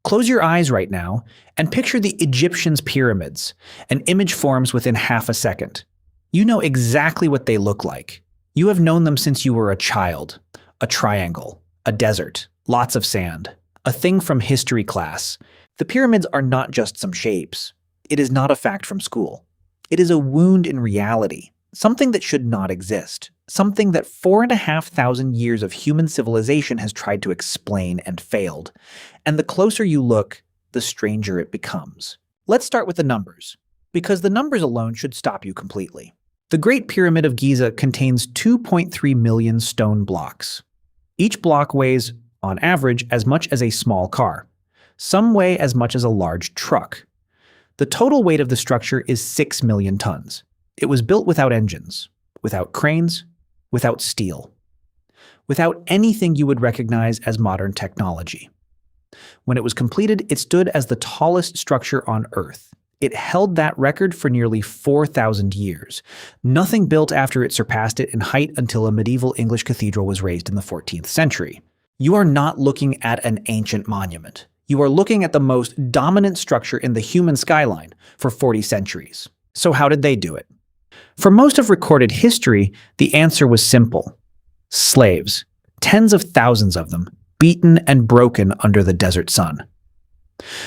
Close your eyes right now and picture the Egyptians' pyramids. An image forms within half a second. You know exactly what they look like. You have known them since you were a child. A triangle, a desert, lots of sand, a thing from history class. The pyramids are not just some shapes. It is not a fact from school. It is a wound in reality, something that should not exist, something that 4,500 years of human civilization has tried to explain and failed. And the closer you look, the stranger it becomes. Let's start with the numbers, because the numbers alone should stop you completely. The Great Pyramid of Giza contains 2.3 million stone blocks. Each block weighs, on average, as much as a small car. Some weigh as much as a large truck. The total weight of the structure is 6 million tons. It was built without engines, without cranes, without steel, without anything you would recognize as modern technology. When it was completed, it stood as the tallest structure on Earth. It held that record for nearly 4,000 years. Nothing built after it surpassed it in height until a medieval English cathedral was raised in the 14th century. You are not looking at an ancient monument. You are looking at the most dominant structure in the human skyline for 40 centuries. So how did they do it? For most of recorded history, the answer was simple. Slaves, tens of thousands of them, beaten and broken under the desert sun.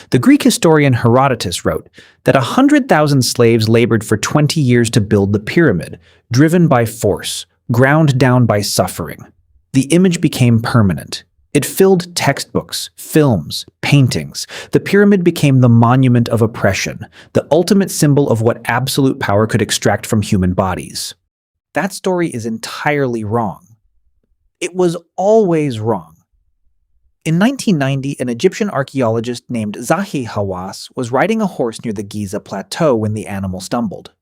The Greek historian Herodotus wrote that 100,000 slaves labored for 20 years to build the pyramid, driven by force, ground down by suffering. The image became permanent. It filled textbooks, films, paintings. The pyramid became the monument of oppression, the ultimate symbol of what absolute power could extract from human bodies. That story is entirely wrong. It was always wrong. In 1990, an Egyptian archaeologist named Zahi Hawass was riding a horse near the Giza plateau when the animal stumbled.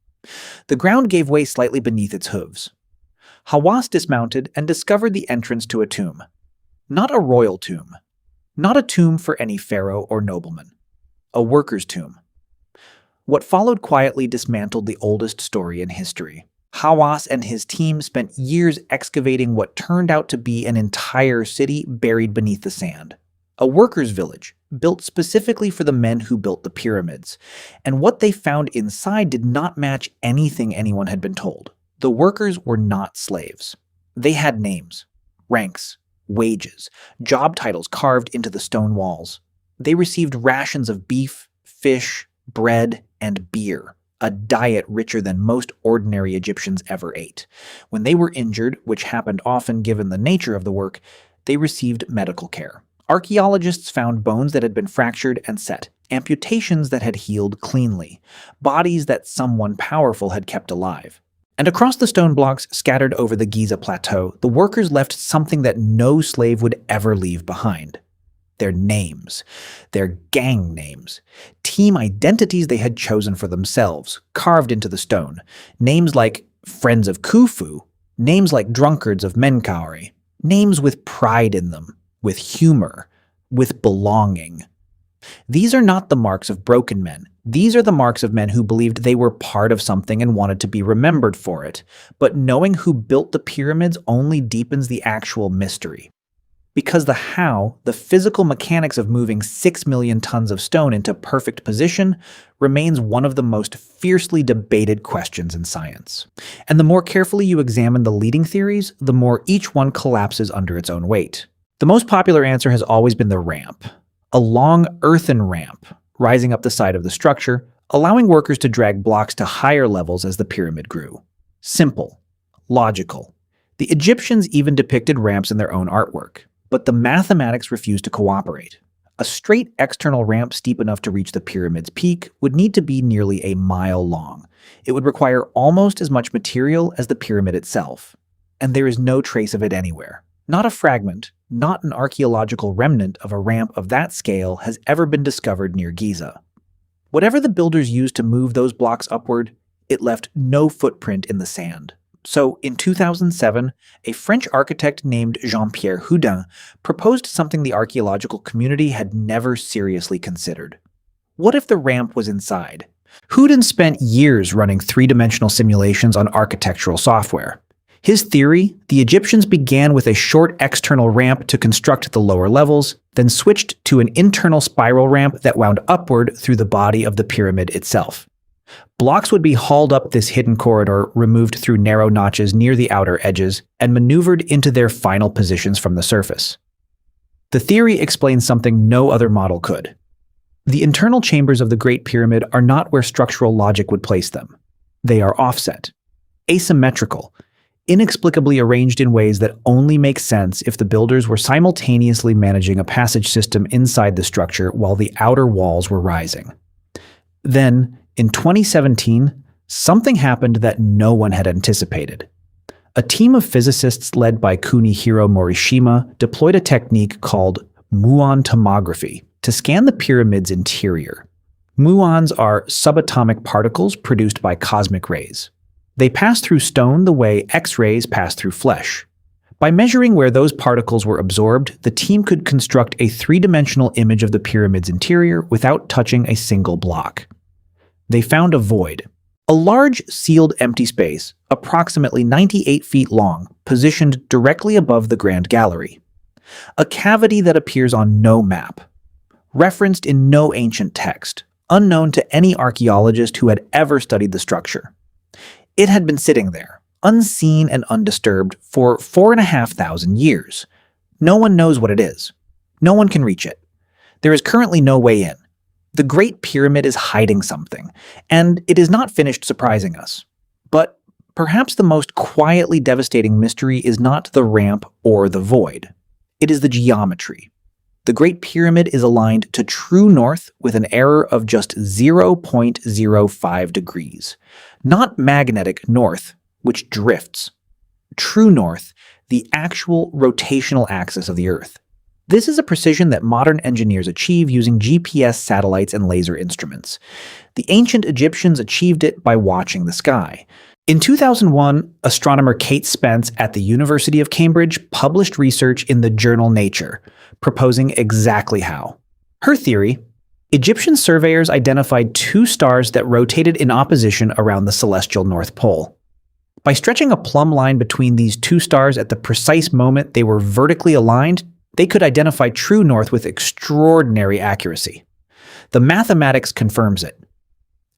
The ground gave way slightly beneath its hooves. Hawass dismounted and discovered the entrance to a tomb. Not a royal tomb. Not a tomb for any pharaoh or nobleman. A worker's tomb. What followed quietly dismantled the oldest story in history. Hawass and his team spent years excavating what turned out to be an entire city buried beneath the sand. A workers' village, built specifically for the men who built the pyramids. And what they found inside did not match anything anyone had been told. The workers were not slaves. They had names, ranks, wages, job titles carved into the stone walls. They received rations of beef, fish, bread, and beer, a diet richer than most ordinary Egyptians ever ate. When they were injured, which happened often given the nature of the work, they received medical care. Archaeologists found bones that had been fractured and set, amputations that had healed cleanly, bodies that someone powerful had kept alive. And across the stone blocks scattered over the Giza plateau, the workers left something that no slave would ever leave behind. Their names. Their gang names. Team identities they had chosen for themselves, carved into the stone. Names like Friends of Khufu. Names like Drunkards of Menkaure. Names with pride in them, with humor, with belonging. These are not the marks of broken men. These are the marks of men who believed they were part of something and wanted to be remembered for it. But knowing who built the pyramids only deepens the actual mystery. Because the how, the physical mechanics of moving 6 million tons of stone into perfect position, remains one of the most fiercely debated questions in science. And the more carefully you examine the leading theories, the more each one collapses under its own weight. The most popular answer has always been the ramp. A long earthen ramp, rising up the side of the structure, allowing workers to drag blocks to higher levels as the pyramid grew. Simple. Logical. The Egyptians even depicted ramps in their own artwork. But the mathematics refused to cooperate. A straight external ramp steep enough to reach the pyramid's peak would need to be nearly a mile long. It would require almost as much material as the pyramid itself. And there is no trace of it anywhere. Not a fragment, not an archaeological remnant of a ramp of that scale has ever been discovered near Giza. Whatever the builders used to move those blocks upward, it left no footprint in the sand. So, in 2007, a French architect named Jean-Pierre Houdin proposed something the archaeological community had never seriously considered. What if the ramp was inside? Houdin spent years running three-dimensional simulations on architectural software. His theory, the Egyptians began with a short external ramp to construct the lower levels, then switched to an internal spiral ramp that wound upward through the body of the pyramid itself. Blocks would be hauled up this hidden corridor, removed through narrow notches near the outer edges, and maneuvered into their final positions from the surface. The theory explains something no other model could. The internal chambers of the Great Pyramid are not where structural logic would place them. They are offset, asymmetrical, inexplicably arranged in ways that only make sense if the builders were simultaneously managing a passage system inside the structure while the outer walls were rising. Then, in 2017, something happened that no one had anticipated. A team of physicists led by Kunihiro Morishima deployed a technique called muon tomography to scan the pyramid's interior. Muons are subatomic particles produced by cosmic rays. They pass through stone the way X-rays pass through flesh. By measuring where those particles were absorbed, the team could construct a three-dimensional image of the pyramid's interior without touching a single block. They found a void, a large sealed empty space, approximately 98 feet long, positioned directly above the Grand Gallery. A cavity that appears on no map, referenced in no ancient text, unknown to any archaeologist who had ever studied the structure. It had been sitting there, unseen and undisturbed, for 4,500 years. No one knows what it is. No one can reach it. There is currently no way in. The Great Pyramid is hiding something, and it is not finished surprising us. But perhaps the most quietly devastating mystery is not the ramp or the void. It is the geometry. The Great Pyramid is aligned to true north with an error of just 0.05 degrees. Not magnetic north, which drifts. True north, the actual rotational axis of the Earth. This is a precision that modern engineers achieve using GPS satellites and laser instruments. The ancient Egyptians achieved it by watching the sky. In 2001, astronomer Kate Spence at the University of Cambridge published research in the journal Nature, proposing exactly how. Her theory: Egyptian surveyors identified two stars that rotated in opposition around the celestial North Pole. By stretching a plumb line between these two stars at the precise moment they were vertically aligned, they could identify true north with extraordinary accuracy. The mathematics confirms it.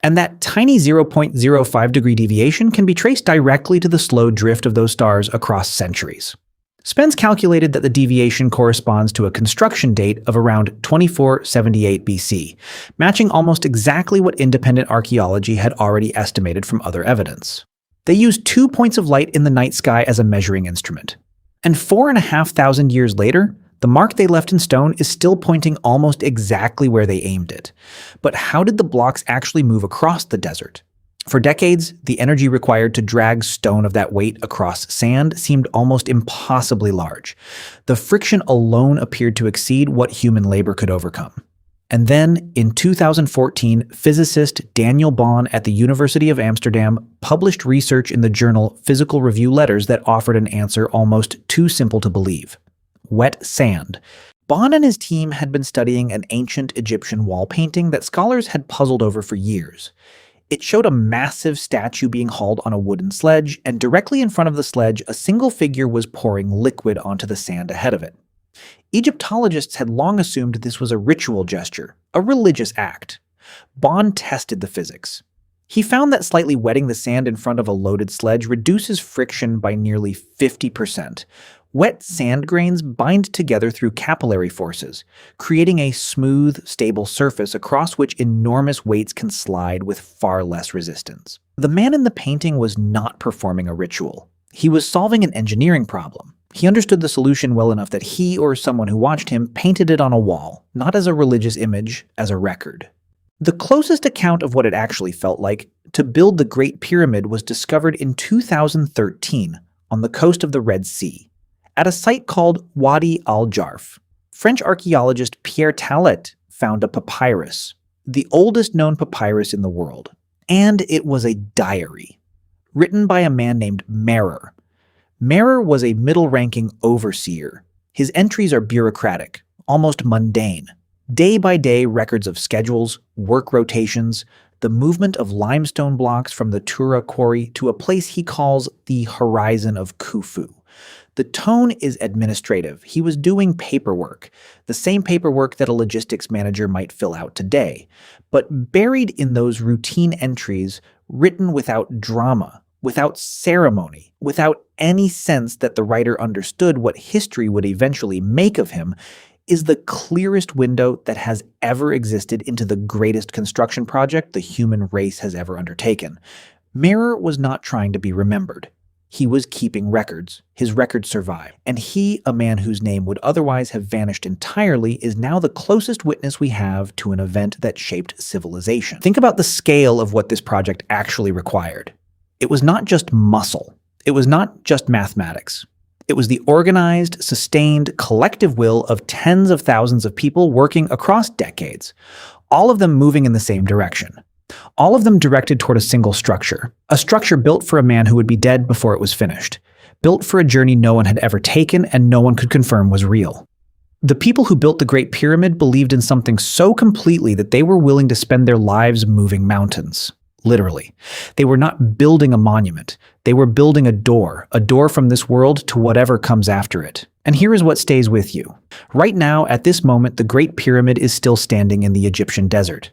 And that tiny 0.05 degree deviation can be traced directly to the slow drift of those stars across centuries. Spence calculated that the deviation corresponds to a construction date of around 2478 BC, matching almost exactly what independent archaeology had already estimated from other evidence. They used 2 points of light in the night sky as a measuring instrument. And 4,500 years later, the mark they left in stone is still pointing almost exactly where they aimed it. But how did the blocks actually move across the desert? For decades, the energy required to drag stone of that weight across sand seemed almost impossibly large. The friction alone appeared to exceed what human labor could overcome. And then, in 2014, physicist Daniel Bohn at the University of Amsterdam published research in the journal Physical Review Letters that offered an answer almost too simple to believe. Wet sand. Bohn and his team had been studying an ancient Egyptian wall painting that scholars had puzzled over for years. It showed a massive statue being hauled on a wooden sledge, and directly in front of the sledge, a single figure was pouring liquid onto the sand ahead of it. Egyptologists had long assumed this was a ritual gesture, a religious act. Bohn tested the physics. He found that slightly wetting the sand in front of a loaded sledge reduces friction by nearly 50%. Wet sand grains bind together through capillary forces, creating a smooth, stable surface across which enormous weights can slide with far less resistance. The man in the painting was not performing a ritual. He was solving an engineering problem. He understood the solution well enough that he or someone who watched him painted it on a wall, not as a religious image, as a record. The closest account of what it actually felt like to build the Great Pyramid was discovered in 2013 on the coast of the Red Sea, at a site called Wadi al-Jarf. French archaeologist Pierre Tallet found a papyrus, the oldest known papyrus in the world, and it was a diary, written by a man named Merer. Merer was a middle-ranking overseer. His entries are bureaucratic, almost mundane. Day-by-day records of schedules, work rotations, the movement of limestone blocks from the Tura quarry to a place he calls the Horizon of Khufu. The tone is administrative. He was doing paperwork, the same paperwork that a logistics manager might fill out today. But buried in those routine entries, written without drama, without ceremony, without any sense that the writer understood what history would eventually make of him, is the clearest window that has ever existed into the greatest construction project the human race has ever undertaken. Merer was not trying to be remembered. He was keeping records. His records survive. And he, a man whose name would otherwise have vanished entirely, is now the closest witness we have to an event that shaped civilization. Think about the scale of what this project actually required. It was not just muscle. It was not just mathematics. It was the organized, sustained, collective will of tens of thousands of people working across decades, all of them moving in the same direction. All of them directed toward a single structure, a structure built for a man who would be dead before it was finished, built for a journey no one had ever taken and no one could confirm was real. The people who built the Great Pyramid believed in something so completely that they were willing to spend their lives moving mountains. Literally. They were not building a monument. They were building a door from this world to whatever comes after it. And here is what stays with you. Right now, at this moment, the Great Pyramid is still standing in the Egyptian desert.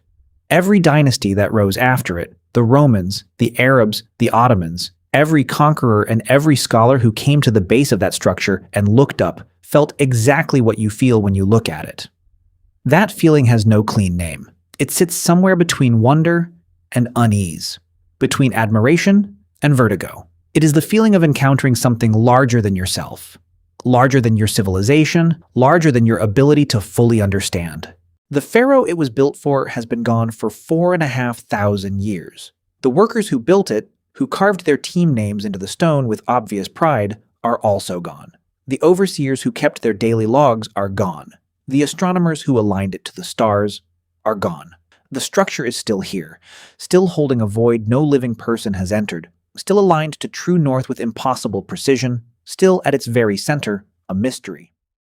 Every dynasty that rose after it, the Romans, the Arabs, the Ottomans, every conqueror and every scholar who came to the base of that structure and looked up felt exactly what you feel when you look at it. That feeling has no clean name. It sits somewhere between wonder and unease, between admiration and vertigo. It is the feeling of encountering something larger than yourself, larger than your civilization, larger than your ability to fully understand. The pharaoh it was built for has been gone for 4,500 years. The workers who built it, who carved their team names into the stone with obvious pride, are also gone. The overseers who kept their daily logs are gone. The astronomers who aligned it to the stars are gone. The structure is still here, still holding a void no living person has entered, still aligned to true north with impossible precision, still at its very center, a mystery.